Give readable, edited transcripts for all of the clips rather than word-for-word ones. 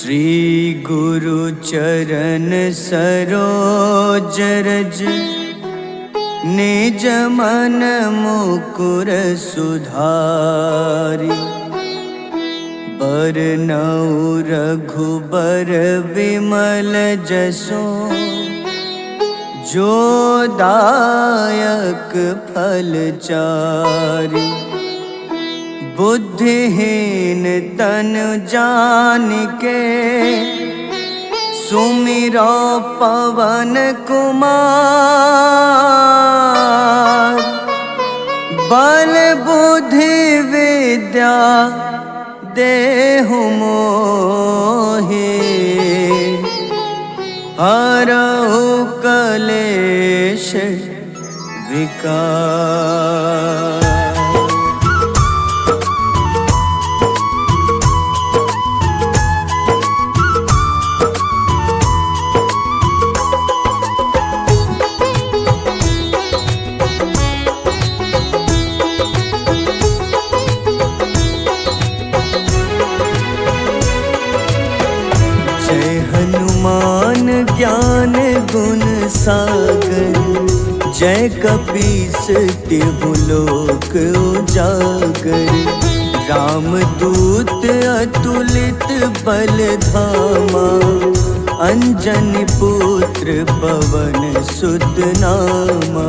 श्री गुरु चरण सरोज रज निज मन मुकुर सुधारि। बरनउँ रघुबर विमल जसो जो दायक फल चारि। बुद्धिहीन तनु जानिके सुमिरो पवन कुमार। बल बुद्धि विद्या देहु मोहि हरहु कलेश विकार। जय हनुमान ज्ञान गुण सागर। जय कपीस तिहु लोक उजागर। रामदूत अतुलित बल धामा। अंजनी पुत्र पवन सुत नामा।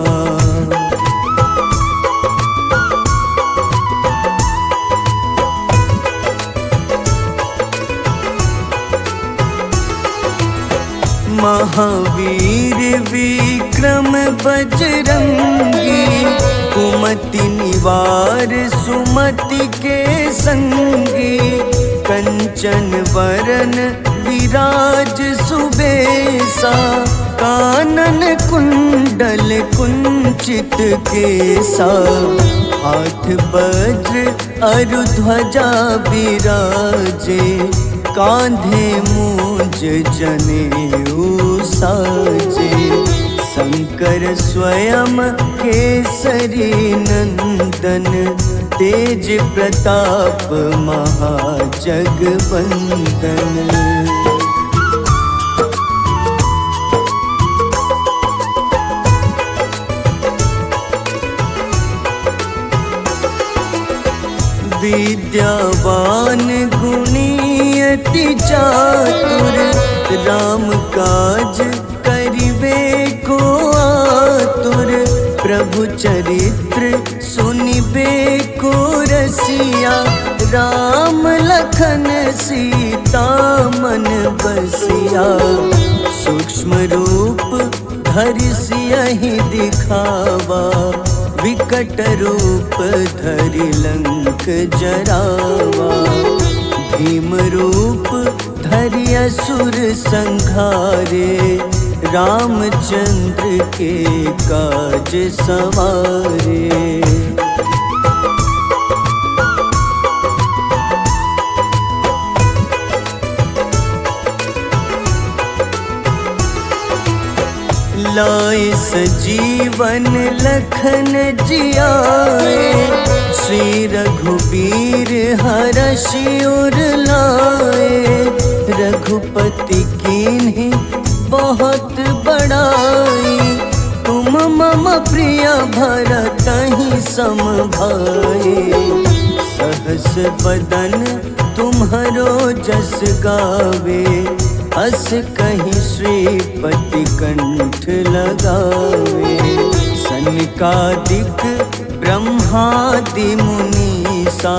महावीर विक्रम बजरंगी। कुमति निवार सुमति के संगी। कंचन वरन विराज सुबेसा। कानन कुंडल कुंचित केसा। हाथ वज्र अरु ध्वजा बिराजे। कांधे मूंज जनेऊ साजे। शंकर स्वयं केसरी नंदन। तेज प्रताप महाजगवंदन। विद्यावान गुणी अति चातुर। राम काज करिबे को आतुर। प्रभु चरित्र सुनिबे को रसिया। राम लखन सीता मन बसिया। सूक्ष्म रूप धरि सियहि दिखावा। विकट रूप धरि लंक जरावा। भीम रूप धरि असुर संहारे। रामचंद्र के काज सवारे। लाए सजीवन लखन जियाए। श्री रघुबीर हरषि उर लाए। रघुपति कीन्ही बहुत बड़ाई। तुम मम प्रिय भरतहि सम भाई। सहस बदन तुम्हरो जस गावे। अस कहीं श्रीपति कंठ लगावे। सनकादिक ब्रह्मादि मुनीसा।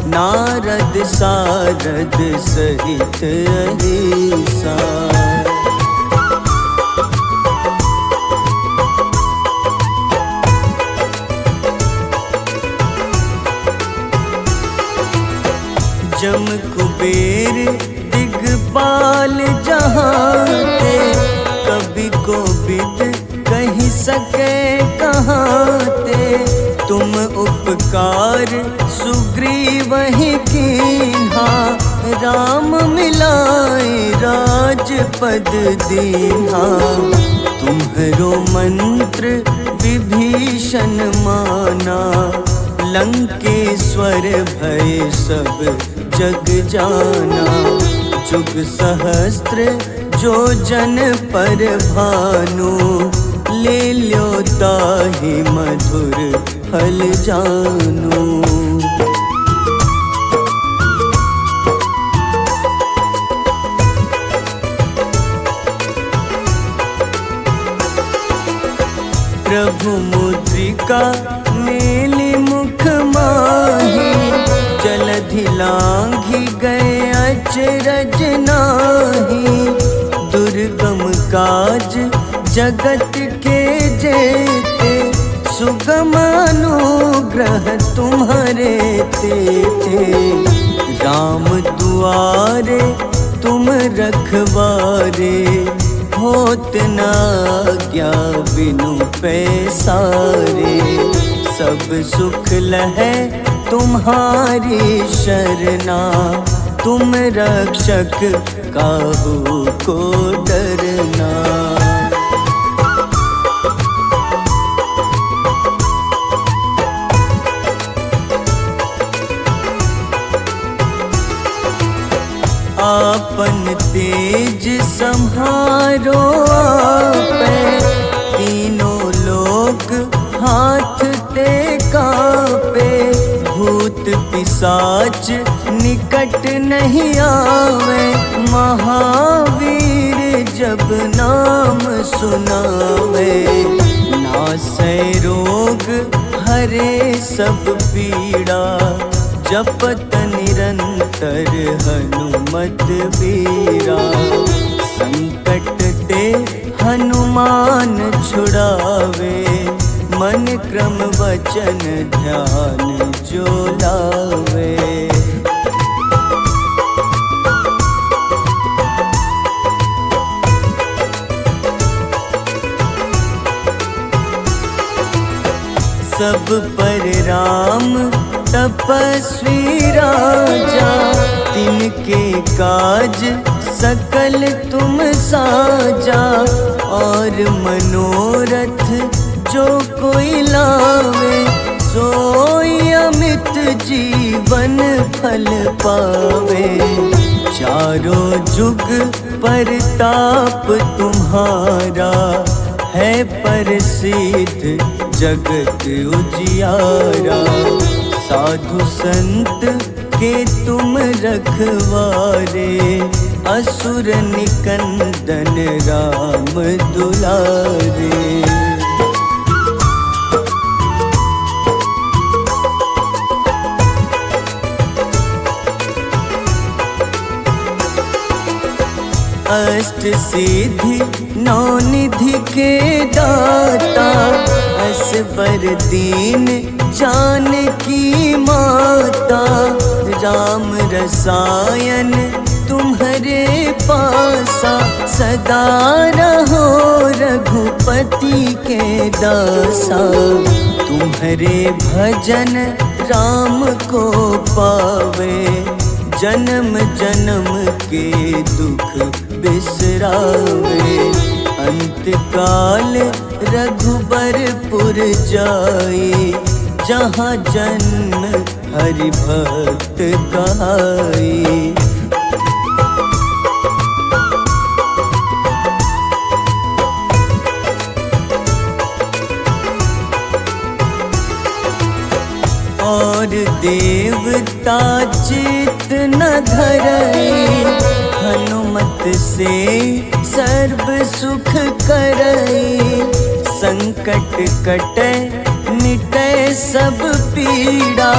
नारद सारद सहित अहिसा। जम कुबेर दिगपाल जहाते। कवि कोविद कहि सके कहाते। तुम उपकार सुग्रीवहि कीन्हा। राम मिलाए राजपद दीन्हा। तुम्हरो मंत्र विभीषण माना। लंकेश्वर भय सब जग जाना। जुग सहस्त्र जो जन पर भानु, ले ल्यो ताहि मधुर फल जानू। प्रभु मुद्रिका मेली मुख माही, जलधि लांघि गए अचरज नाही। दुर्गम काज जगत के जेते, सुगम अनुग्रह तुम्हारे तेते। राम दुआरे तुम रखवारे, होत न आज्ञा बिनु पैसारे। सब सुख लहै तुम्हारी शरणा, तुम रक्षक काहू को डरना। आपन तेज सम्हारो आपै, तीनों लोक हाथ ते कापे। भूत पिशाच निकट नहीं आवे, महावीर जब नाम सुनावे। नासै रोग हरे सब पीड़ा, जपत निरंतर हनुमत बीरा। संकट ते हनुमान छुड़ावे, मन क्रम वचन ध्यान जो लावे। सब पर राम तपस्वी राजा, तिनके काज सकल तुम साजा। और मनोरथ जो कोई लावे, सोई अमित जीवन फल पावे। चारों जुग परताप तुम्हारा, है प्रसिद्ध जगत उजियारा। साधु संत के तुम रखवारे, असुर निकंदन राम दुलारे। अष्ट सिद्धि नौ निधि के दाता, असबर दीन जानकी माता। राम रसायन तुम्हारे पासा, सदा रहो रघुपति के दासा। तुम्हारे भजन राम को पावे, जन्म जन्म के दुख बिसरावे। अंत काल रघुबरपुर जाई, जहाँ जन्म हरि भक्त कहाई। और देवता चित न धरई, हनुमत से सर्व सुख करई। संकट कटै मिटै सब पीड़ा,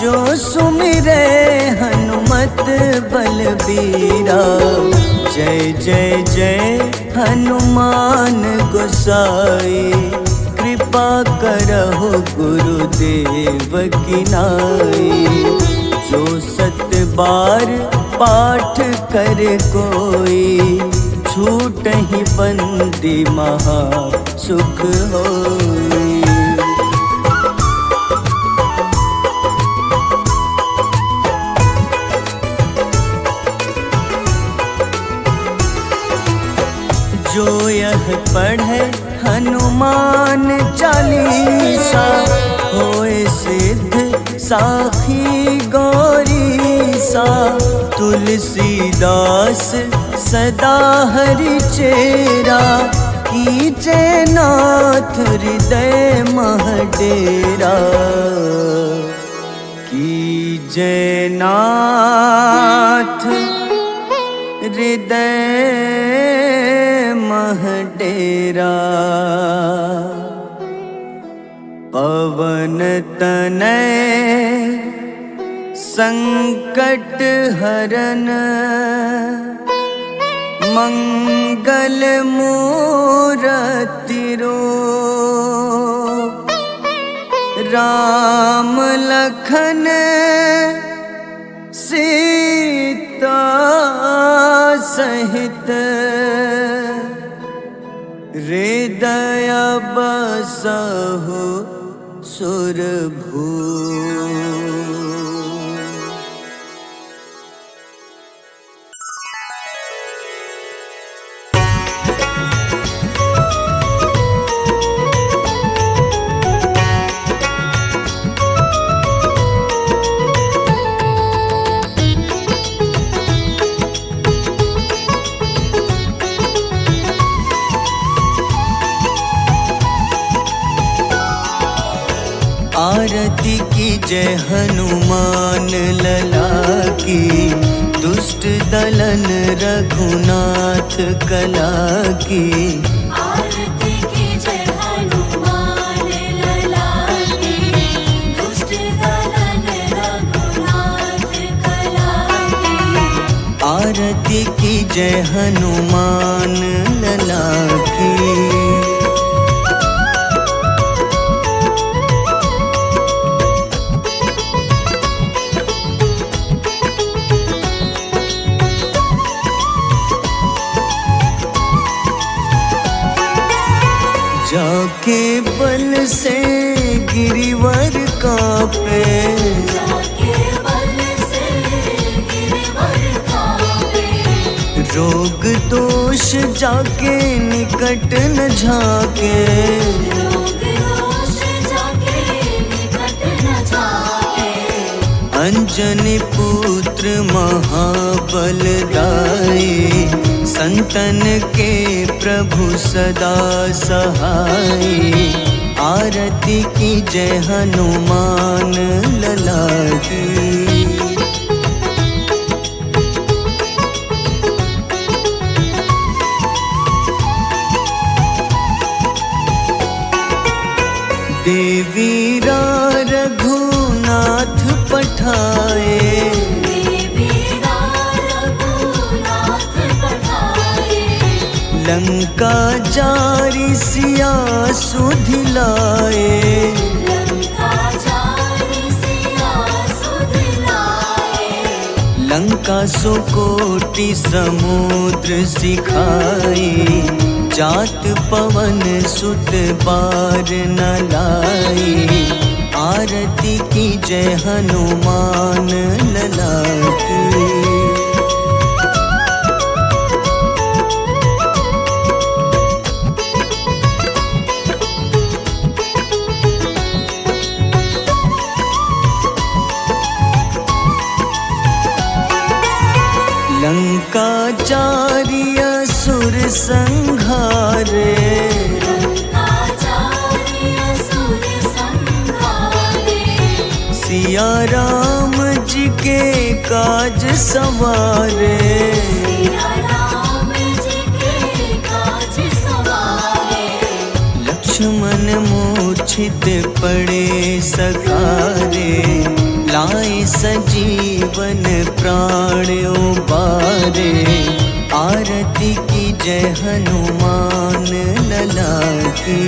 जो सुमिरै हनुमत बलबीरा। जय जय जय हनुमान गोसाई, कृपा करहु गुरुदेव की नाई। जो 7 बार पाठ करे कोई, छूटहि बंदी महा सुख होई। जो यह पढ़े हनुमान चालीसा, होए सिद्ध साखी गौरीसा। तुलसीदास सदा हरि चेरा, कीजे नाथ हृदय मह डेरा। कीजे नाथ हृदय मह डेरा। पवन तनय संकट हरन, मंगल मूरति रूप। राम लखन सीता सहित, हृदय बसहु सुरभूप। आरती की जय हनुमान लला की, दुष्ट दलन रघुनाथ कला की। आरती की जय हनुमान लला की, दुष्ट दलन रघुनाथ कला की। आरती की जय हनुमान लला की। जाके बल से गिरिवर कांपे, जाके बल से गिरवर कांपे। रोग दोष जाके निकट न झाके। रोग दोष जाके निकट न जाके। अंजनी पुत्र महाबलदाई, संतन के प्रभु सदा सहाय। आरती की जय हनुमान लला की। देवीरा रघुनाथ पठाए, लंका जारी सिया सुधिलाए। लंका सुकोटि समुद्र सिखाए, जात पवन सुत बार न लाए। आरती की जय हनुमान लला की। लंका जारी असुर संघारे, सिया राम जी के काज सवारे। लक्ष्मण मूर्छित पड़े सकारे, लाए सजीवन प्राण उबारे। आरती की जय हनुमान लला की।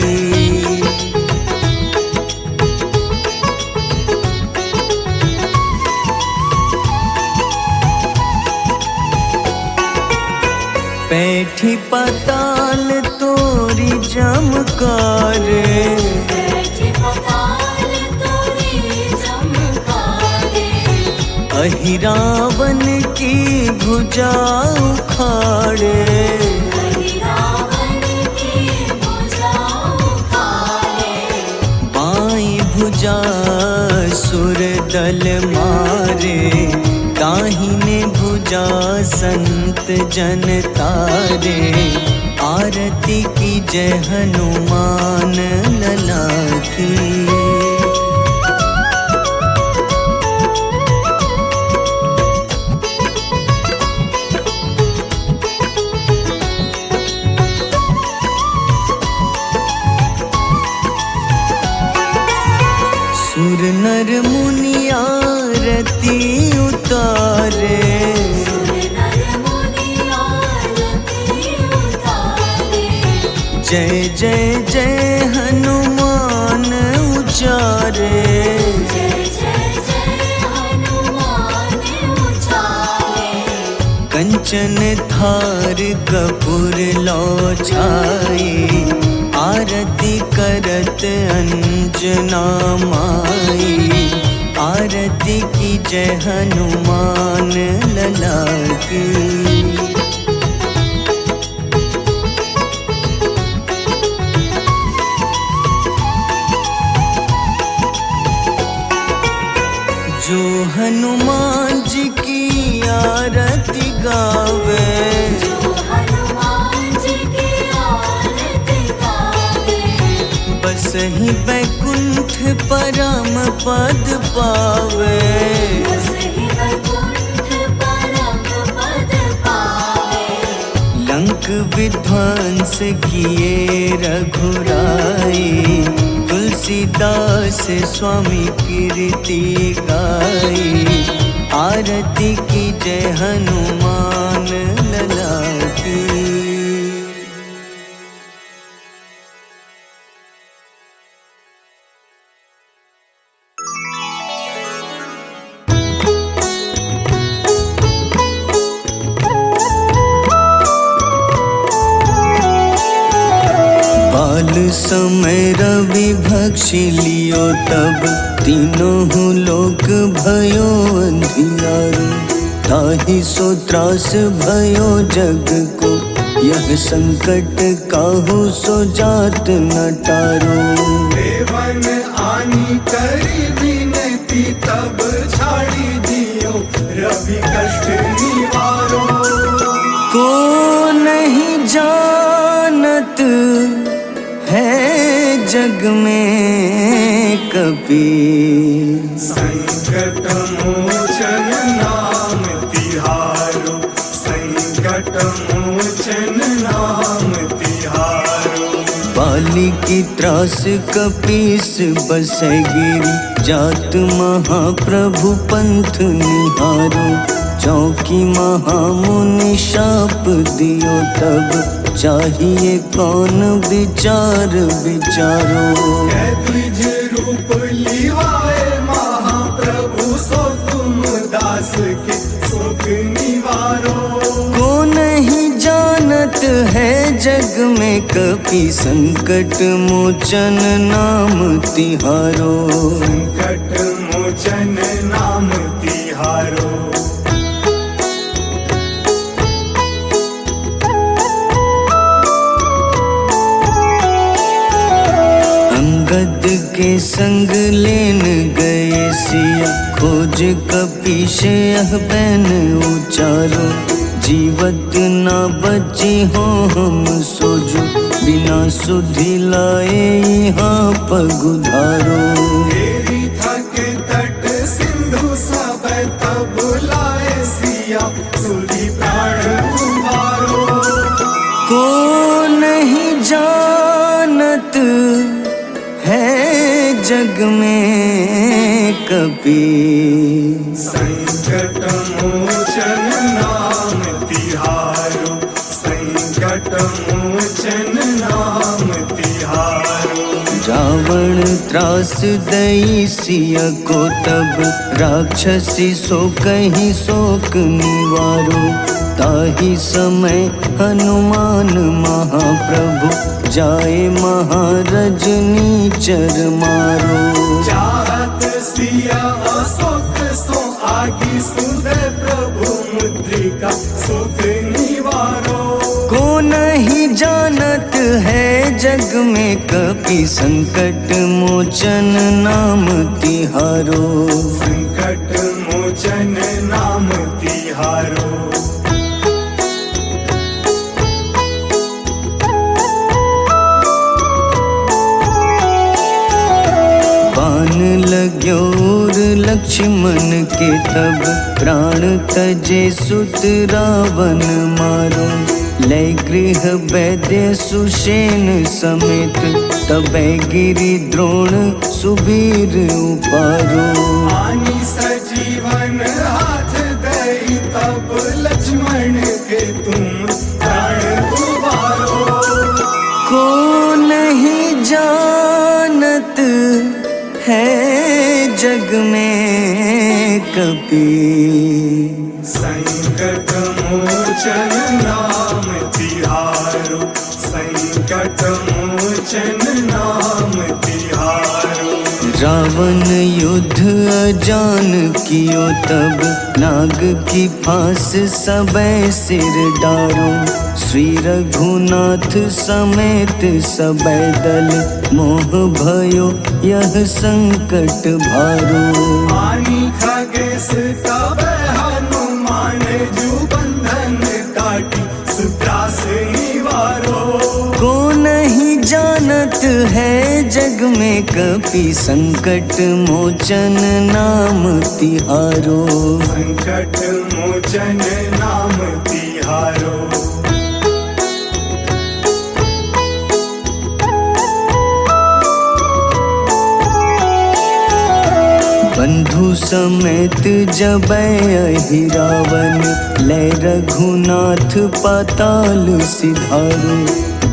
बैठी पाताल तोरी जमकारे, अहिरावन की भुजा उखाड़े। बाईं भुजा सुर दल मारे, दाहिने भुजा संत जन तारे, आरती की जय हनुमान लला की। सुर नर मुनि आरती उतारे, जय जय जय हनुमान उचारे। कंचन थार कपूर लो छाई, आरती करत अंजना माई। आरती की जय हनुमान लला की। जो हनुमान जी की आरती गावे, बस ही बैकुंठ परम पद पावे। लंक विध्वंस किए रघुराई, तुलसीदास स्वामी कीर्ति गाई। आरती की जय हनुमान लला की। बाल समय रवि भक्षी लियो, तब तीनों लोक भयो अंधियारो। ताहि सो त्रास भयो जग को, यह संकट काहू सो जात न टारो। देवन आनी करी विनती, तब छाड़ी दियो रवि कष्ट निवारो। को नहीं जानत है जग में कपि, संकट मोचन नाम तिहारो। संकट मोचन नाम तिहारो। बाली की त्रास कपीस बसै गिरी, जात महाप्रभु पंथ निहारो। चौकी महामुनि शाप दियो, तब चाहिए कौन विचार विचारो। द्विज रूप लिवाए महाप्रभु, सो तुम दास के सुख निवारो। को नहीं जानत है जग में कपि, संकट मोचन नाम तिहारो। संकट मोचन नाम तिहारो। अंगद के संग लेन गए सिया, खोज कपीश यह बैन उचारो। जीवत ना बची हो हम सोजो, बिना सुधि लाए यहाँ पगुधारो। तेरी थके तट सिंधु सब तब लाए सिया, सुधि प्राण उबारो। को नहीं जानत है जग में कपि, संकट मोचन नाम तिहारो। संकट मोचन नाम तिहारो। रावण त्रास दई सिया को, तब राक्षसी सो कहीं शोक निवारो। ताहि समय हनुमान महाप्रभु, जाए महारजनी चर मारो। चाहत सिया अशोक सो आगी, सुधे प्रभु मुद्रिका सुख निवारो। को नहीं जानत है जग में कपि, संकट मोचन नाम तिहारो। संकट मोचन नाम लक्ष्मण के तब प्राण तजे सुत रावण मारो। लय गृह वैद्य सुषेण समेत तबै गिरि द्रोण सुबीर उपारो। आनी सजीवन हाथ दई तब लक्ष्मण के तुम प्राण उबारो। को नहीं जानत है जग में कपि, संकट मोचन नाम तिहारो। संकट मोचन नाम तिहारो। रावण युद्ध अजान कियो तब नाग की फांस सबै सिर डारो। श्री रघुनाथ समेत सबै दल मोह भयो यह संकट भारो। आनी खगेश तब हनुमान जू बंधन काटी सुत्रास निवारो। को नहीं जानत है जग में कपि, संकट मोचन नाम तिहारो। संकट मोचन नाम तिहारो। बंधु समेत जबै अहि रावण, लय रघुनाथ पाताल सिधारो।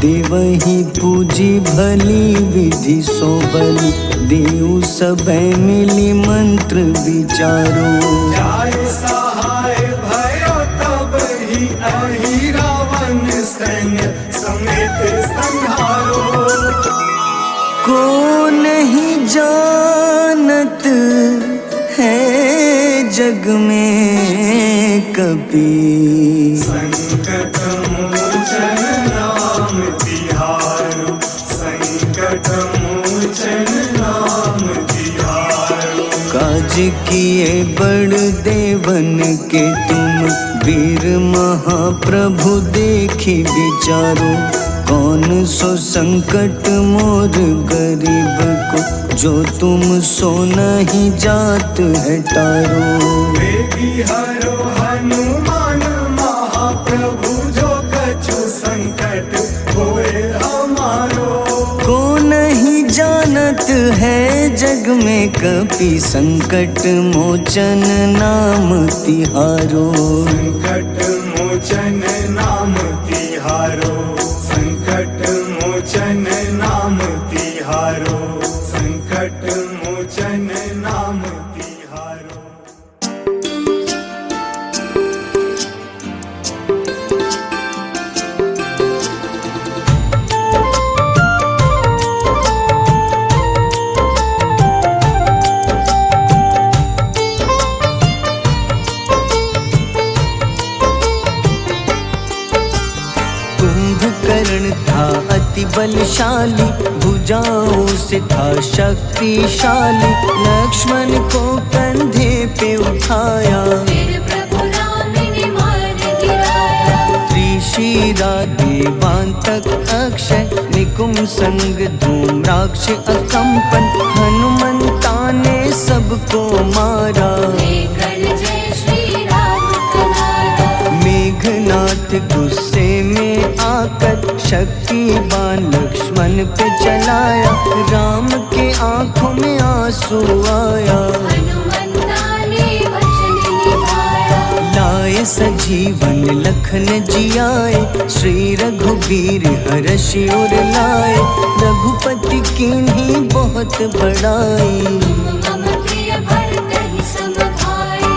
देवहि पूजी भली विधि सोबल, देव सबै मिली मंत्र विचारो। जाय सहाय भयो तब ही अहि रावण सैन्य समेत संहारो। को नहीं जानत है जग में कपि, संकट मोचन नाम तिहारो। संकट मोचन नाम तिहारो। काज किए बड़ देवन के तुम, वीर महाप्रभु देखी विचारो। कौन सो संकट मोर गरीब को, जो तुम सो नहीं जात है टारो। बेगी हरो हनुमान महाप्रभु, जो कछु संकट होए हमारो। को नहीं जानत है जग में कपि, संकट मोचन नाम तिहारो। संकट मोचन नाम तिहारो। संकट मोचन नाम तिहारो। संकट मोचन नाम तिहारो। कुंभकर्ण था अति बलशाली, भुजाओं से था शक्तिशाली। लक्ष्मण को कंधे पे उठाया, फिर प्रभु राम ने मार गिराया। त्रिशिरा देवांतक अक्षय, निकुंभ संग धूम्राक्ष अकंपन। हनुमंता ने सबको मारा, लेकर जय श्री राम कनारा। मेघनाथ गुस्से में आकर शक्तिवान लक्ष्मण पे चलाया। राम के आंखों में आंसू आया, हनुमंता ने वचन निभाया। लाए सजीवन लखन जियाए, श्री रघुबीर हर्षि उर लाए। रघुपति कीन्ही बहुत बड़ाई, मम प्रिय भरत ही सम भाई।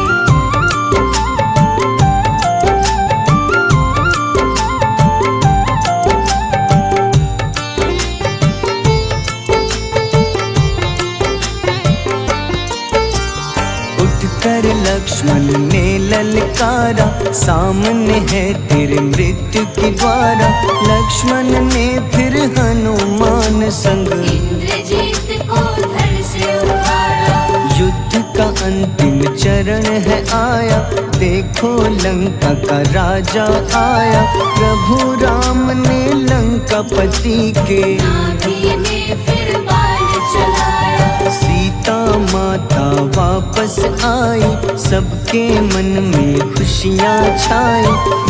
उठकर लक्ष्मण ने ललकारा, सामने है तेरे मृत्यु की द्वारा। लक्ष्मण ने फिर हनुमान संग, इंद्रजीत को धड़ से उतारा। युद्ध का अंतिम चरण है आया, देखो लंका का राजा आया। प्रभु राम ने लंकापति के, नाभि में फिर बाण चलाया। सीता माता वापस आई, सबके मन में खुशियाँ छाई।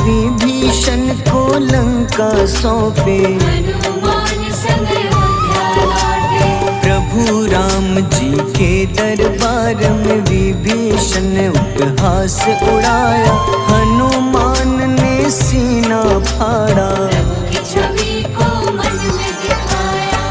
विभीषण को लंका सौंपे, हनुमान संग अयोध्या लौटे। प्रभु राम जी के दरबार में विभीषण ने उपहास उड़ाया। हनुमान ने सीना फाड़ा, प्रभु की छवि को मन में दिखाया।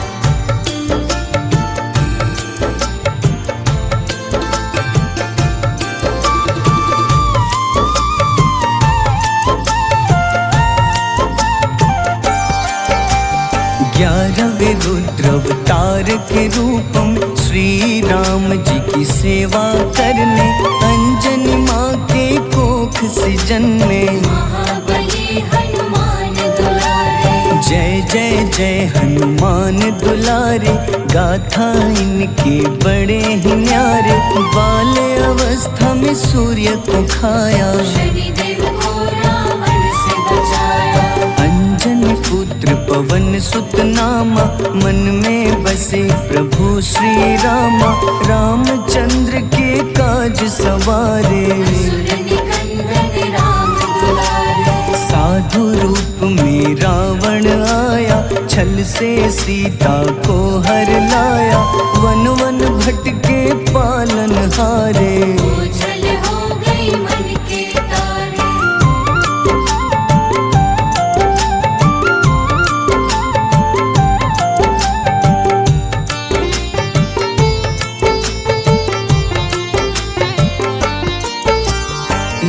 ग्यारहवें रुद्र अवतार के रूप में श्री राम जी की सेवा करने, अंजनी माँ के कोख से जन्मे। महाबली हनुमान दुलारे, जय जय जय हनुमान दुलारे, गाथा इनके बड़े ही न्यारे। बाल्य अवस्था में सूर्य को खाया, शनिदेव को रावण से बचाया। अंजनी पुत्र पवन सुत नामा, मन में बसे प्रभु श्री रामा। रामचंद्र के काज सवारे, असुर निकंदन राम दुलारे। साधु रूप में रावण आया, छल से सीता को हर लाया। वन वन भटके पालन हारे, ओझल हो गई मन के तारे।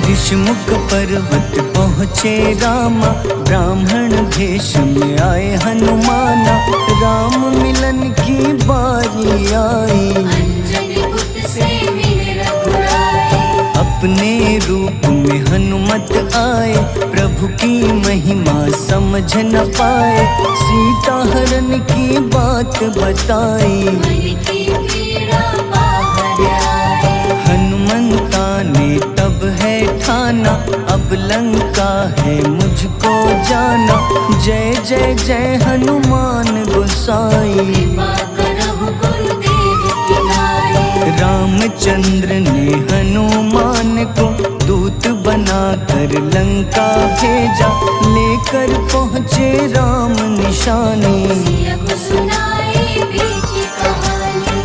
ऋषिमुख पर्वत पहुँचे रामा, ब्राह्मण भेष में आए हनुमाना। राम मिलन की बारी आई, अंजनी पुत्र से मिले रघुराई। अपने रूप में हनुमत आए, प्रभु की महिमा समझ न पाए। सीता हरण की बात बताई, मन की पीड़ा बाहर आई। हनुमंता ने तब है ठाना, अब लंका है मुझको जाना। जय जय जय हनुमान गोसाई, कृपा करहु गुरुदेव की नाई। रामचंद्र ने हनुमान को दूत बनाकर लंका भेजा। लेकर पहुँचे राम निशानी, सिया को सुनाई बीती कहानी।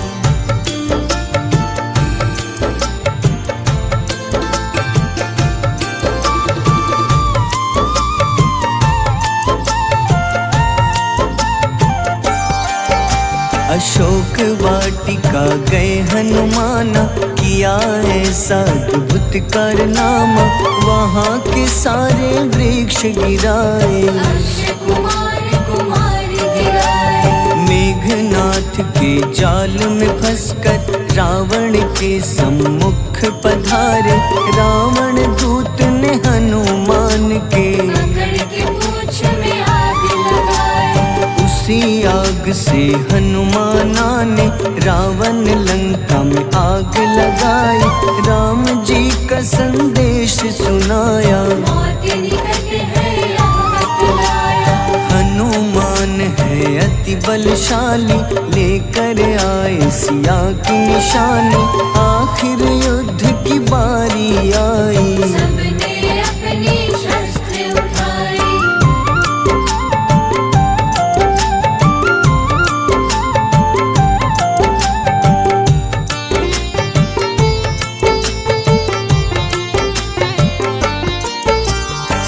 अशोक वाटिका गए हनुमाना, किया ऐसा अद्भुत कारनामा। वहाँ के सारे वृक्ष गिराए, अक्षय कुमार कुमार गिराए। मेघनाथ के जाल में फंसकर रावण के सम्मुख पधारे। रावण दूत ने हनुमान के पकड़ के पूंछ में आग लगाए। उसी आग से हनुमाना ने रावण लंका में आग लगाई। राम जी का संदेश सुनाया, मौत निकट है यह बतलाया। हनुमान है अति बलशाली, लेकर आए सिया की निशानी। आखिर युद्ध की बारी आई, सबने अपनी शस्त्र उठाई।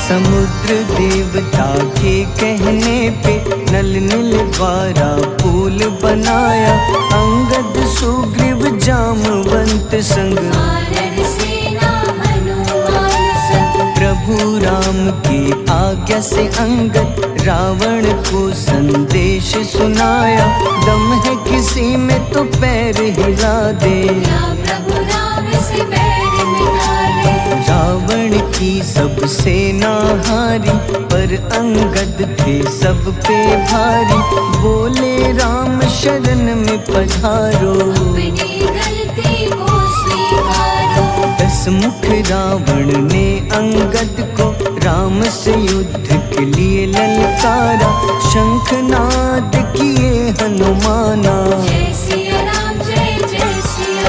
समुद्र देवता के कहने पे नल नील द्वारा पुल बनाया। अंगद सुग्रीव जामवंत संग, वानर सेना हनुमान संग। प्रभु राम की आज्ञा से अंगद रावण को संदेश सुनाया। दम है किसी में तो पैर हिला दे, या प्रभु राम से बैर मिटा दे। रावण की सब सेना हारी, पर अंगद थे सब पे भारी। बोले राम शरण में पधारो, अपनी गलती को स्वीकारो। दस मुख रावण ने अंगद को राम से युद्ध के लिए ललकारा। शंखनाद किए हनुमाना, जय सिया राम जय जय सिया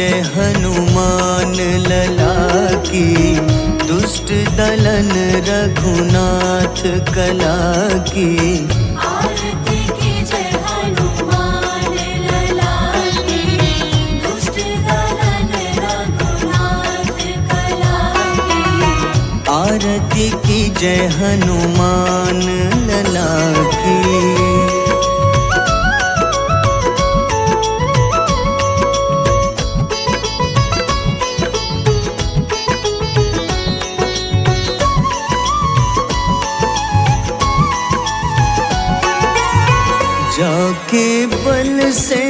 जय हनुमान लला की, दुष्ट दलन रघुनाथ कला की। आरती की जय हनुमान लला की, दुष्ट दलन रघुनाथ कला की। आरती की जय हनुमान लला की। जाके बल से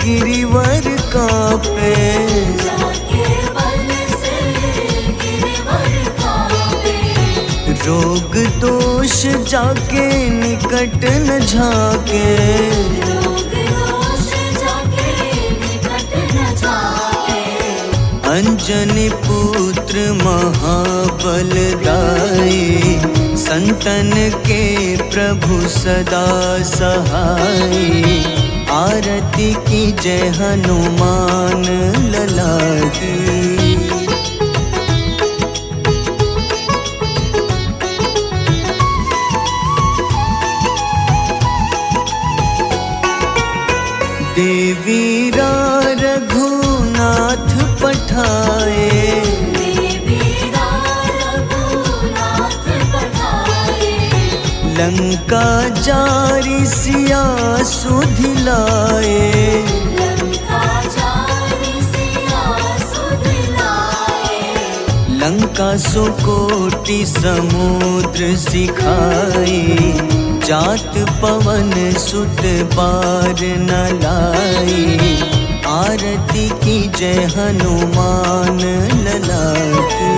गिरिवर कांपे, जाके बल से गिरवर कांपे। रोग दोष जाके निकट न झाके। रोग दोष जाके निकट न जाके। अंजनी पुत्र महाबल दाई, संतन के प्रभु सदा सहाय। आरती की जय हनुमान लला की। देवीरा रघुनाथ पठाए, देवीरा रघुनाथ पठाए। लंका जारी सिया सुधिलाए। लंका जारी सिया सुधिलाए। लंका सुकोटि समुद्र सिखाए, जात पवन सुत बार न लाए। आरती की जय हनुमान लला की।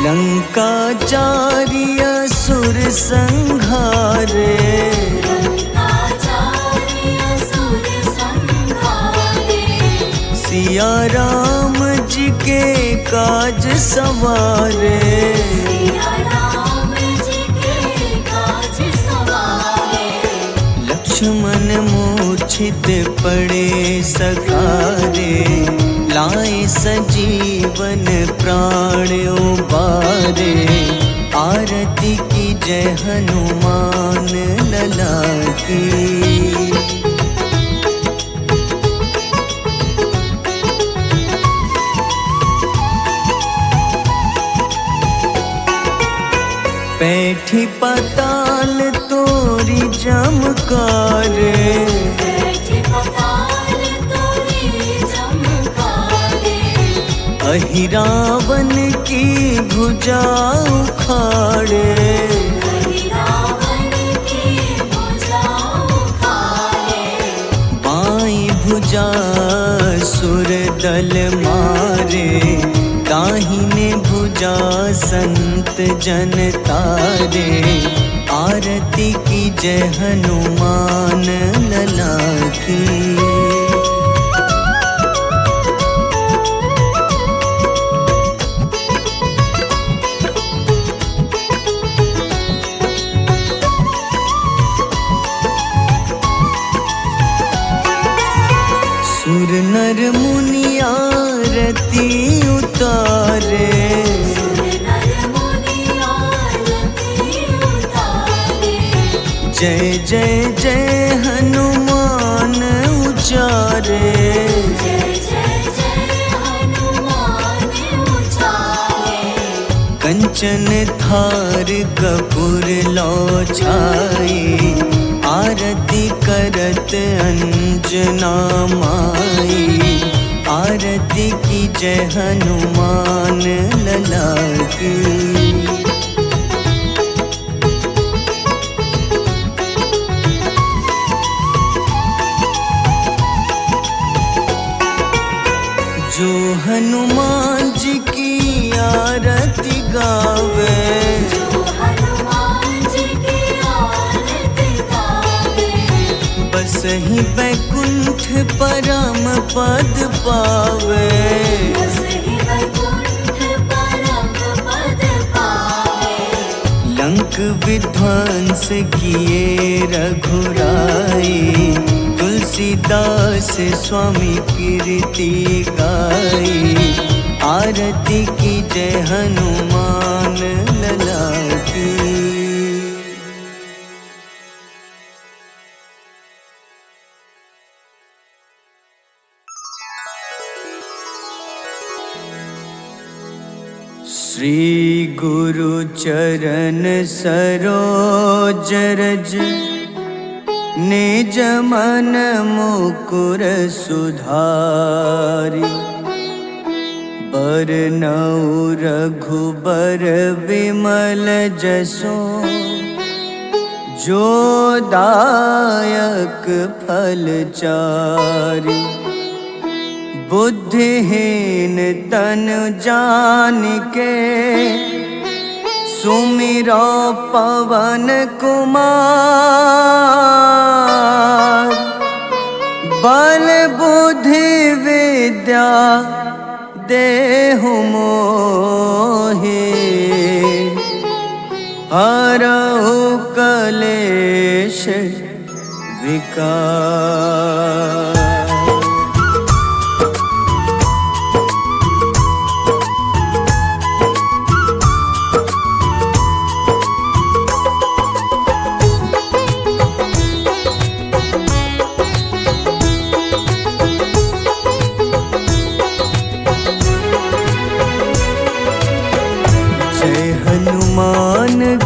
लंका जारी असुर संघारे, लंका जारी असुर संघारे। सिया राम जी के काज सवारे। सिया राम जी के काज सवारे। लक्ष्मण मूर्छित पड़े सखारे, लाए सजीवन प्राण उबारे। आरती की जय हनुमान लला की। बैठी पाताल तोरी जमकारे, बैठी पताल तोरी जमकारे। अहिरावन की भुजा उखाड़े। रावण की भुजा उखाड़े। बाईं भुजा सुर दल मारे, दाहिने भुजा संत जन तारे। आरती की जय हनुमान लला की। सुर नर मुनि आरती उतारे, सुर नर मुनि आरती उतारे। जय जय जय हनुमान उचारे। जय जय जय हनुमान उचारे। कंचन थार कपूर लो छाई, आरती करत अंजना माई। आरती की जय हनुमान लला की। जो हनुमान जी की आरती गावे, जो हनुमान जी की आरती गावे। बस ही ही बैकुंठ परम पद पावे। बसहि वैकुंठ परम पद पावे। लंक विध्वंस किए रघुराई, तुलसीदास स्वामी कीर्ति गाई। आरती की जय हनुमान लला की। श्री गुरु चरण सरोज रज, निज मन मुकुर सुधारि। बरनउँ रघुबर विमल जसो, जो दायक फल चारि। बुद्धिहीन तनु जानिके, सुमिरो पवन कुमार। बल बुद्धि विद्या देहु मोहि, हरहु कलेश विकार।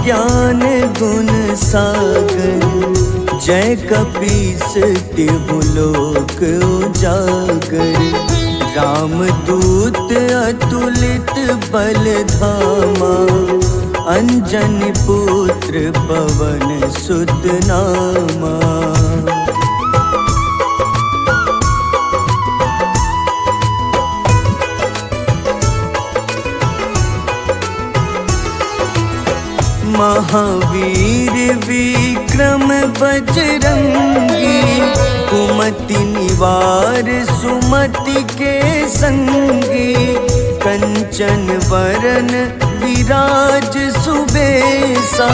ज्ञान गुण सागर, जय कपीस तिहु लोक उजागर। रामदूत अतुलित बल धामा, अंजनी पुत्र पवन सुत नामा। महावीर विक्रम बजरंगी, कुमति निवार सुमति के संगी। कंचन वरन विराज सुबेसा,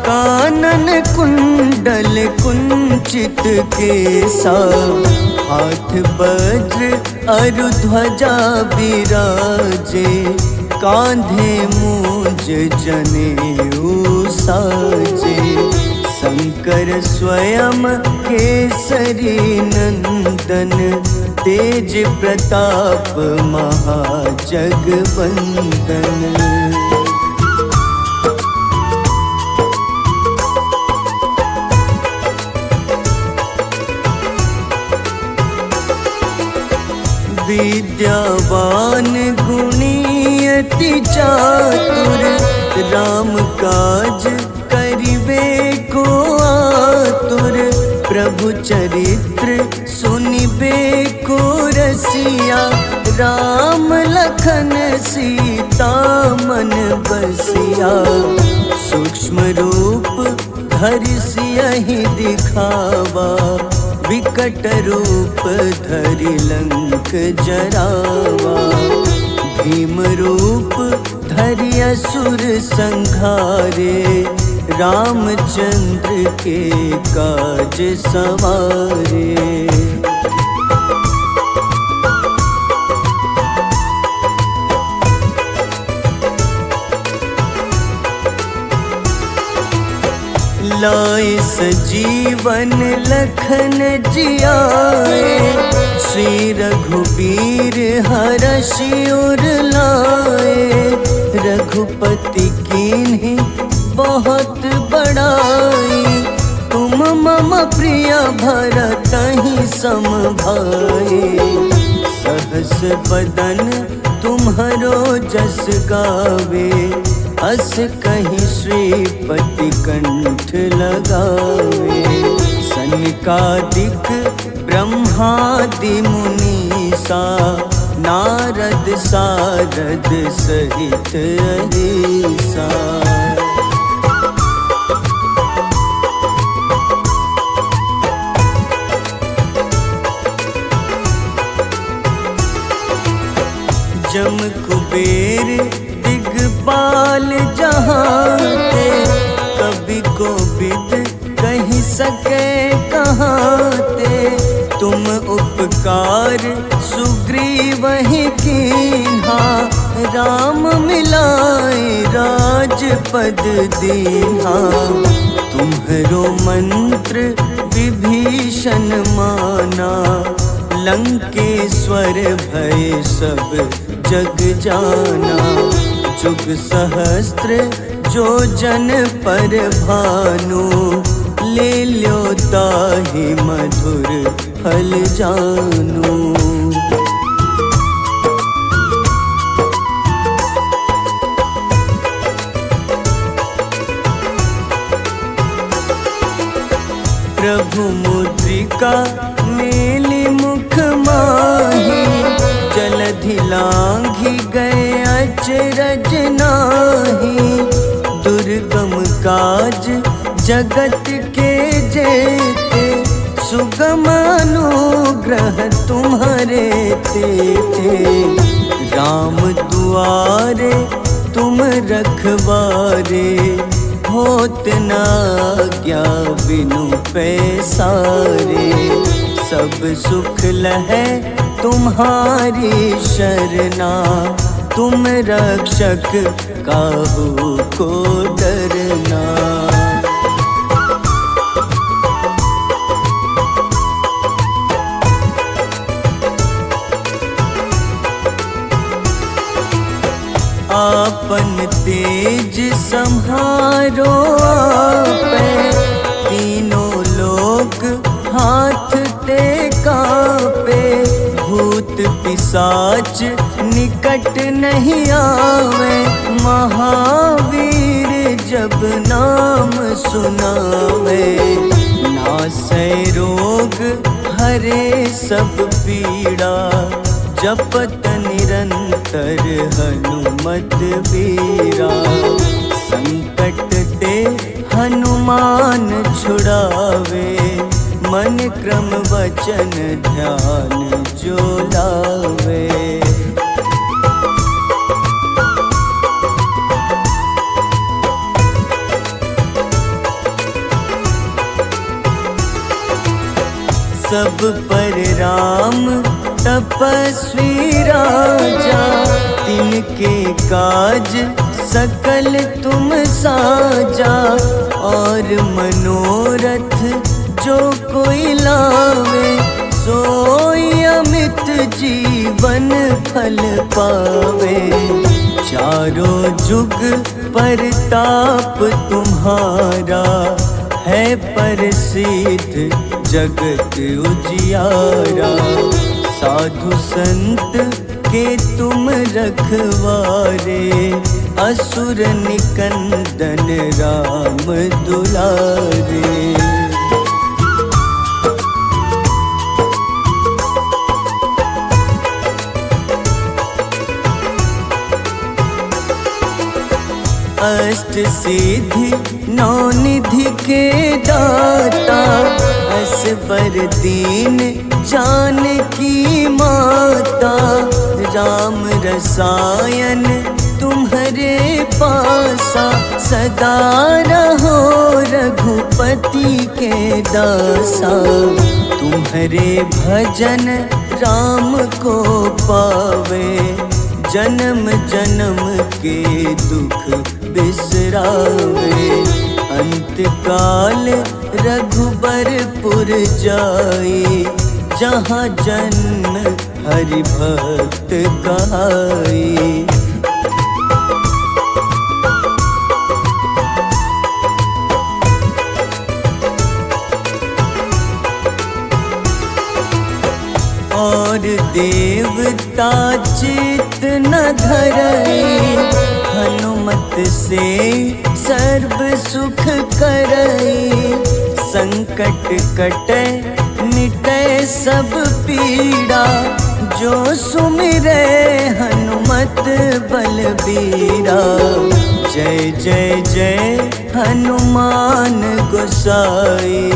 कानन कुंडल कुंचित केसा। हाथ वज्र अरु ध्वजा बिराजे, कांधे मूंज जनेऊ साजे। शंकर स्वयं केसरी नंदन, तेज प्रताप महाजगवंदन। विद्यावान गुणी अति चातुर, राम काज करिबे को आतुर। प्रभु चरित्र सुनिबे को रसिया, राम लखन सीता मन बसिया। सूक्ष्म रूप धरि सियहि दिखावा, विकट रूप धरि लंक जरावा। भीम रूप धरि असुर संहारे, रामचंद्र के काज सवारे। लाए सजीवन लखन जियाए, श्री रघुबीर हरषि उर लाए। रघुपति कीन्ही बहुत बड़ाई, तुम मम प्रिय भरतहि सम भाई। सहस बदन तुम्हरो जस गावे, अस कहीं श्रीपति कंठ लगावे। सनकादिक ब्रह्मादि मुनीसा, नारद सारद सहित अहिसा। कुबेर दिगपाल जहाँते, कभी को विद कही सके कहाँते। तुम उपकार सुग्रीव ही कीन्हा, राम मिलाए राजपद दीन्हा। तुम्हरो मंत्र विभीषण माना, लंकेश्वर भय सब जग जाना। जुग सहस्त्र जो जन पर भानु, ले ल्यो ताहि मधुर फल जानू। प्रभु मुद्रिका मेली मुख माही, जलधि लांघि गए अचरज नाही। दुर्गम काज जगत के जेते, सुगम अनुग्रह तुम्हारे तेते। राम दुआरे तुम रखवारे, होत न आज्ञा बिनु पैसारे। सब सुख लहै तुम्हारी शरणा, तुम रक्षक काहू को डरना। आपन तेज सम्हारो आपै, तीनों लोक हाथ ते कांपे। भूत पिशाच निकट नहीं आवे, महावीर जब नाम सुनावे। नासै रोग हरे सब पीड़ा, जपत निरंतर हनुमत बीरा। संकट ते हनुमान छुड़ावे, मन क्रम वचन ध्यान जो लावे। सब पर राम तपस्वी राजा, तिनके काज सकल तुम साजा। और मनोरथ जो कोई लावे, सोई अमित जीवन फल पावे। चारों जुग परताप तुम्हारा, है प्रसिद्ध जगत उजियारा। साधु संत के तुम रखवारे, असुर निकंदन राम दुलारे। अष्ट सिद्धि नौ निधि के दाता, असबर दीन जानकी माता। राम रसायन तुम्हारे पासा, सदा रहो रघुपति के दासा। तुम्हारे भजन राम को पावे, जन्म जन्म के दुख बिसरावे। अंत काल रघुबरपुर जाई, जहाँ जन्म हरि भक्त कहाई। और देवता चित न धरई, हनुमत से सर्व सुख करई। संकट कटे मिटे सब पीड़ा, जो सुमिरे हनुमत बलबीरा। जय जय जय हनुमान गोसाई,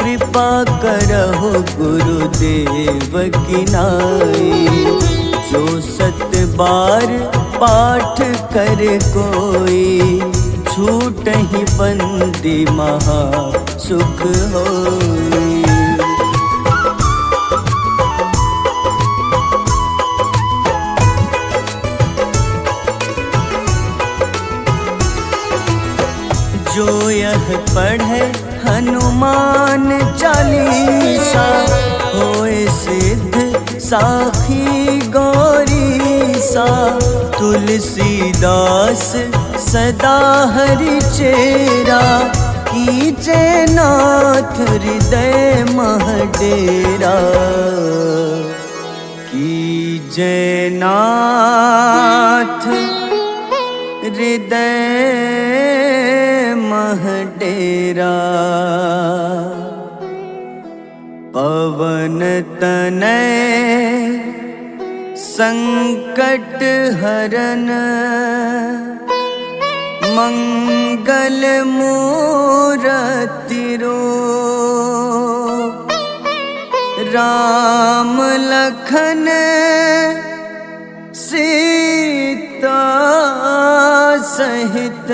कृपा करहु गुरुदेव की नाई। जो 7 बार पाठ कर कोई, छूटहि बंदी महा सुख होई। जो यह पढ़े हनुमान चालीसा, होए सिद्ध साखी गौरीसा। तुलसीदास सदा हरि चेरा, कीजे नाथ हृदय मह डेरा। कीजे नाथ हृदय मह डेरा। पवन तनय संकट हरन, मंगल मूरति रूप। राम लखन सीता सहित,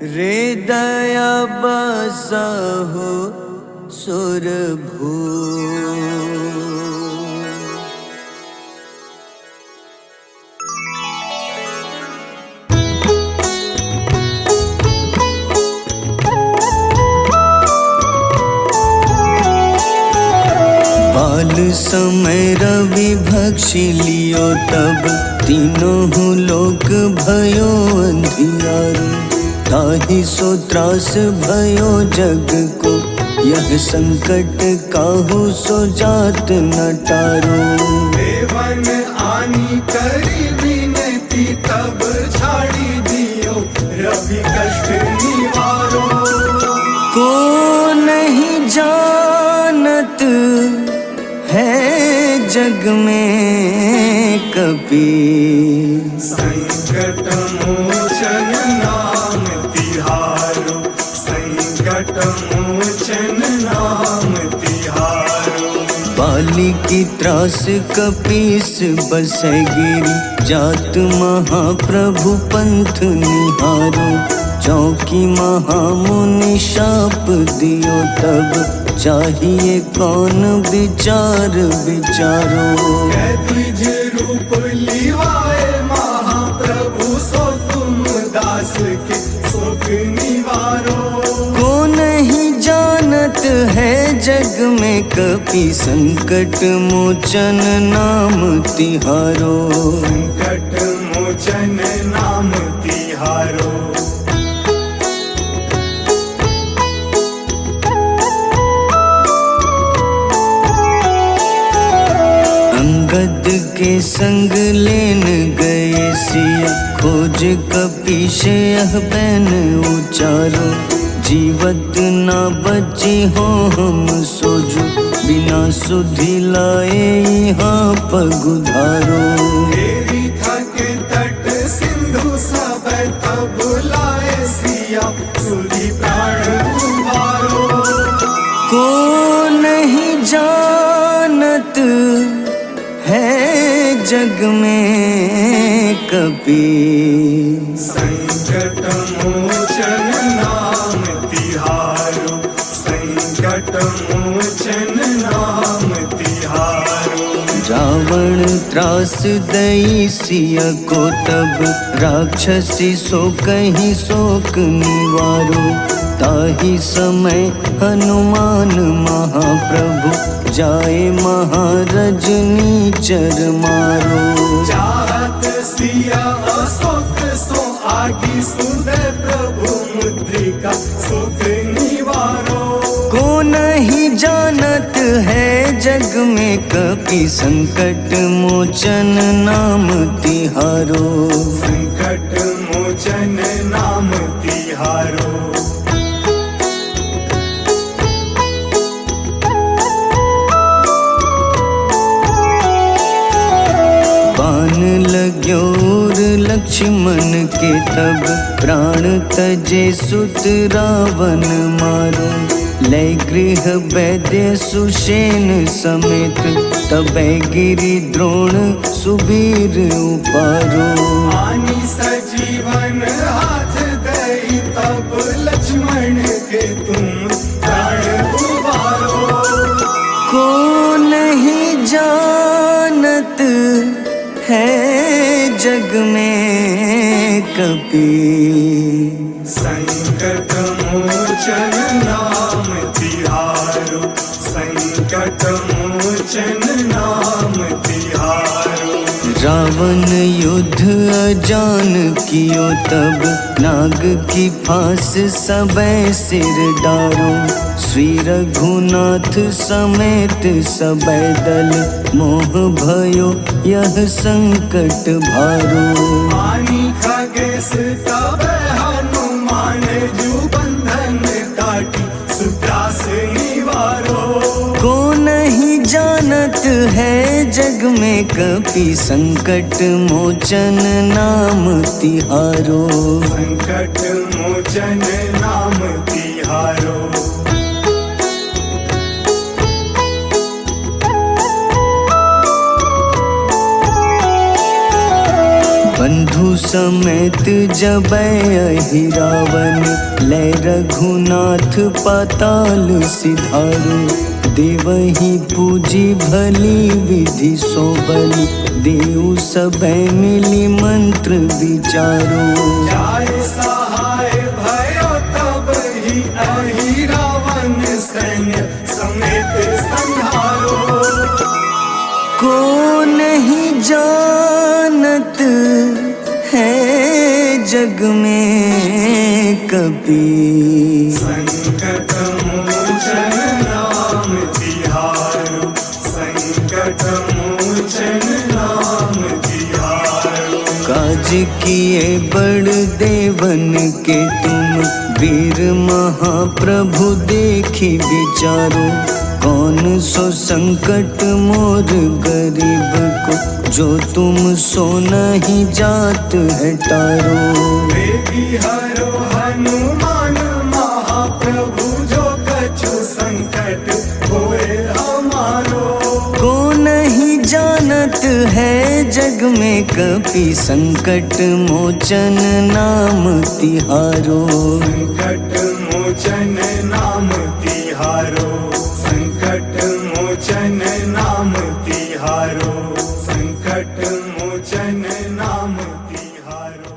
हृदय बसहु सुरभूप। बाल समय रवि भक्षि लियो, तब तीनों लोक भयो अंधियारो। ताहि सो त्रास भयो जग को, यह संकट काहू सो जात न टारो। देवन आनी करी विनती, तब झाड़ी दियो रवि कष्ट निवारो। को नहीं जानत है जग में कपि, संकट मोचन नाम तिहारो। संकट मोचन नाम तिहारो। बाली की त्रास कपीस बसै गिरी, जात महाप्रभु पंथ निहारो। चौकी महामुनि शाप दियो, तब चाहिए कौन विचार विचारो। द्विज रूप लिवाए महाप्रभु, सो तुम दास के शोक निवारो। को नहीं जानत है जग में कपि, संकट मोचन नाम तिहारो। संकट मोचन नाम तिहारो। अंगद के संग लेन गए सिया, खोज कपीश यह बैन उचारो। जीवत ना बची हो हम सोजो, बिना सुधि लाए यहाँ पगुधारो। देवी थके तट सिंधु सब, तब लाए सिया सुधि प्राण उबारो। को नहीं जानत है जग में कपि, संकट मोचन नाम तिहारो। संकट मोचन नाम तिहारो। रावण त्रास दई सिया को, तब राक्षसी सो कहीं शोक निवारो। ताहि समय हनुमान महाप्रभु, जाए महारजनी चर मारो। चाहत सिया अशोक सो आगी, सुदय प्रभु मुद्रिका सुख निवारो। को नहीं जानत है जग में कपि, संकट मोचन नाम तिहारो। संकट मोचन नाम तिहारो। बाण लग्योर लक्ष्मण के, तब प्राण तजे सुत रावण मारो। लय गृह वैद्य सुषेण समेत तबै गिरि द्रोण सुबीर उपारो। आनी सजीवन हाथ दई तब लक्ष्मण के तुम प्राण उबारो। को नहीं जानत है जग में कपि, संकट मोचन नाम तिहारो, संकट मोचन नाम तिहारो। रावण युद्ध अजान कियो तब नाग की फांस सबै सिर डारो। श्री रघुनाथ समेत सबै दल मोह भयो यह संकट भारो। आनी खगेश तब हनुमान जू बंधन काटी सुत्रास निवारो। को नहीं जानत है जग में कपि, संकट मोचन नाम तिहारो। संकट मोचन नाम तिहारो। बंधु समेत जबै अहि रावण, लय रघुनाथ पाताल सिधारो। देवहि पूजी भली विधि सो बलि, देव सबै मिली मंत्र विचारो। जाय सहाय भयो तब ही अहि रावण सैन्य समेत संहारो। को नहीं जानत है जग में कपि, संकट मोचन नाम तिहारो, संकट मोचन नाम तिहारो। काज किए बड़ देवन के तुम, वीर महाप्रभु देखी विचारो। कौन सो संकट मोर गरीब को, जो तुम सो नहीं जात है टारो। बेगी हरो हनुमान महाप्रभु, जो कछु संकट होए हमारो। को नहीं जानत है जग में कपि, संकट मोचन नाम तिहारो। संकट मोचन नाम तिहारो, संकट मोचन नाम तिहारो, संकट मोचन नाम तिहारो।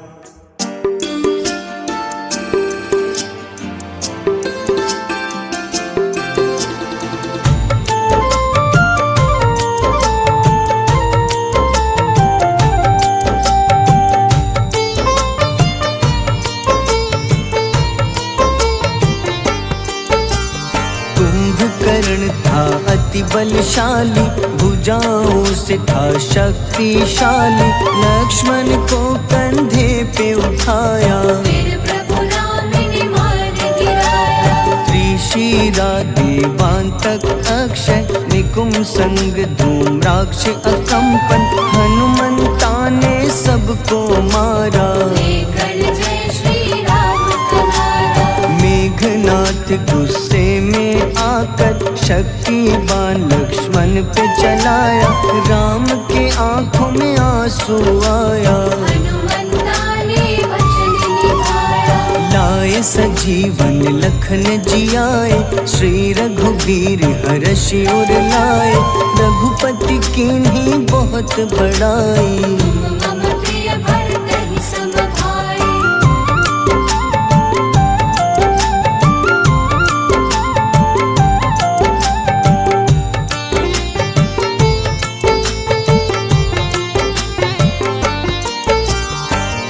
कुंभकर्ण था अति बलशाली, भुजाओं से था शक्तिशाली। लक्ष्मण को कंधे पे उठाया, फिर प्रभु राम ने मार गिराया। त्रिशिरा देवांतक अक्षय, निकुंभ संग धूम्राक्ष अकंपन। हनुमंता ने सबको मारा, लेकर जय श्री राम तुम्हारा। मेघनाथ गुस्से में आकर शक्तिवान लक्ष्मण पे चलाया। राम के आंखों में आंसू आया, हनुमंता ने वचन निभाया। लाए सजीवन लखन जियाए, श्री रघुवीर हर्षि उर लाए। रघुपति कीन्ही बहुत बड़ाई, मम प्रिय भरत ही सम भाई।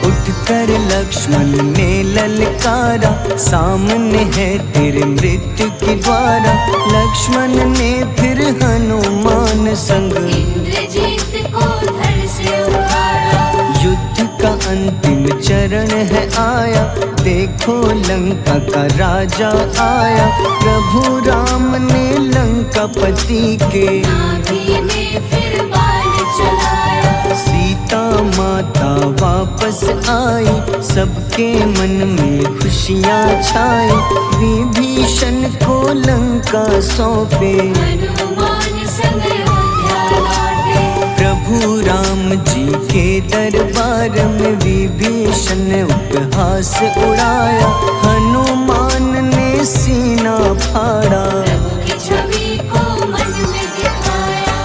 उठकर लक्ष्मण ने ललकारा, सामने है तेरे मृत्यु की द्वारा। लक्ष्मण ने फिर हनुमान संग, इंद्रजीत को धड़ से उतारा। युद्ध का अंतिम चरण है आया, देखो लंका का राजा आया। प्रभु राम ने लंकापति के, नाभि में फिर बाण चलाया। सीता माता वापस आई, सबके मन में खुशियाँ छाई। विभीषण को लंका सौंपे, हनुमान संग अयोध्या लौटे। प्रभु राम जी के दरबार में विभीषण ने उपहास उड़ाया। हनुमान ने सीना फाड़ा, प्रभु की छवि को मन में दिखाया।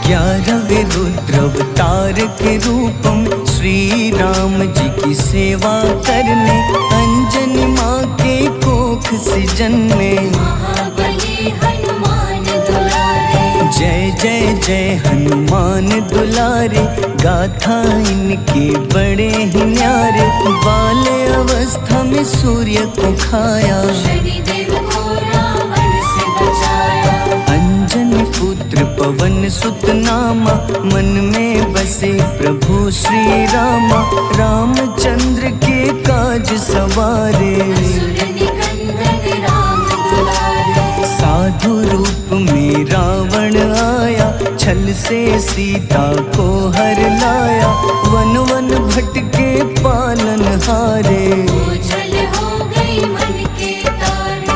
ग्यारहवें रुद्र अवतार के रूपम श्री राम जी की सेवा करने, अंजनी माँ के कोख से जन्मे। महाबली हनुमान दुलारे, जय जय जय हनुमान दुलारे, गाथा इनके बड़े ही न्यारे। बाल्य अवस्था में सूर्य को खाया, शनिदेव को रावण से बचाया। अंजनी पुत्र पवन सुत नामा, मन में बसे प्रभु श्री रामा। रामचंद्र के काज सवारे, असुर निकंदन राम दुलारे। साधु रूप में रावण आया, छल से सीता को हर लाया। वन वन भटके पालन हारे, ओझल हो गई मन के तारे।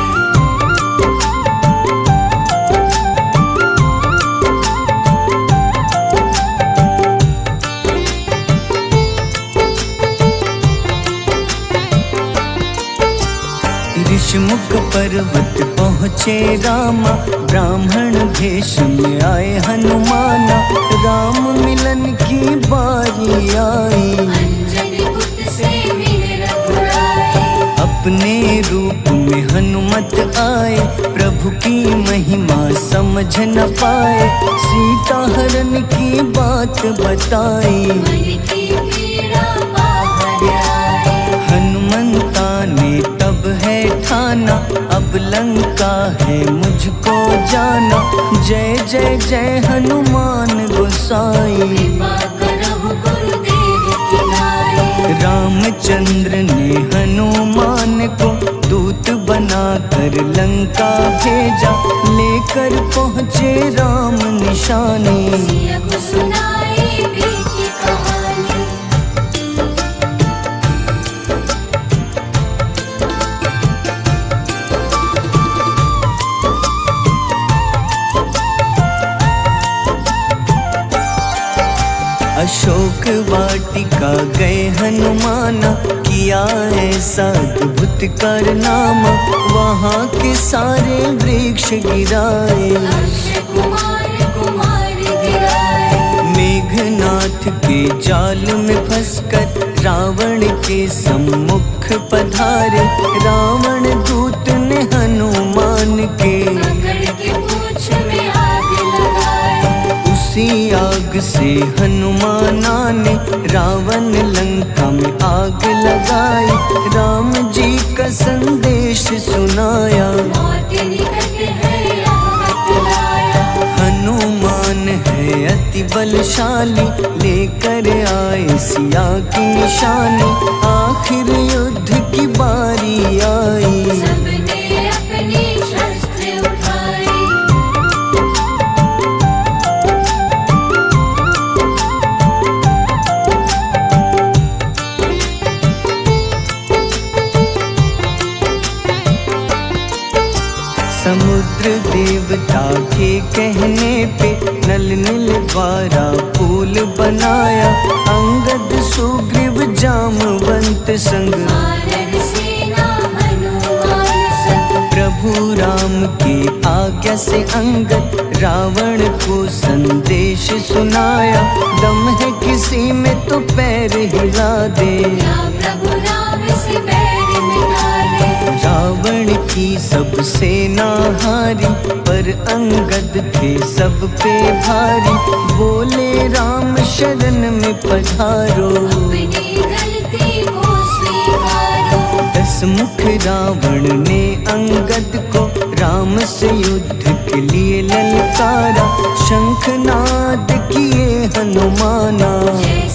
ऋषमुख पर्वत पहुँचे रामा, ब्राह्मण भेष में आए हनुमाना। राम मिलन की बारी आई, अंजनी पुत्र से मिल रघुराई। अपने रूप में हनुमत आए, प्रभु की महिमा समझ न पाए। सीता हरण की बात बताई, मन की पीड़ा बाहर आई। हनुमंता ने तब है ठाना, अब लंका है मुझको जाना। जय जय जय हनुमान गोसाई, कृपा करहु गुरुदेव की नाई। रामचंद्र ने हनुमान को दूत बनाकर लंका भेजा। लेकर पहुँचे राम निशानी, सिया को सुनाई बीती कहानी। अशोक वाटिका गए हनुमाना, किया ऐसा अद्भुत कारनामा। वहाँ के सारे वृक्ष गिराए, अक्षय कुमार कुमार गिराए। मेघनाथ के जाल में फंसकर रावण के सम्मुख पधारे। रावण दूत ने हनुमान के पकड़ के पूंछ में आग लगाई। उसी आग से हनुमाना ने रावण लंका में आग लगाई। राम जी का संदेश सुनाया, मौत निकट है आफत लाया। हनुमान है अति बलशाली, लेकर आए सिया की निशानी। आखिर युद्ध की बारी आई, सबने अपनी शस्त्र उठाई। समुद्र देवता के कहने पे नल नील द्वारा पुल बनाया। अंगद सुग्रीव जामवंत संग, वानर सेना हनुमान संग। प्रभु राम की आज्ञा से अंगद रावण को संदेश सुनाया। दम है किसी में तो पैर हिला दे, या प्रभु राम से बैर मिटा दे। रावण की सब सेना हारी, पर अंगद थे सब पे भारी। बोले राम शरण में पधारो, अपनी गलती को स्वीकारो। दस मुख रावण ने अंगद को राम से युद्ध के लिए ललकारा। शंखनाद किए हनुमाना, जय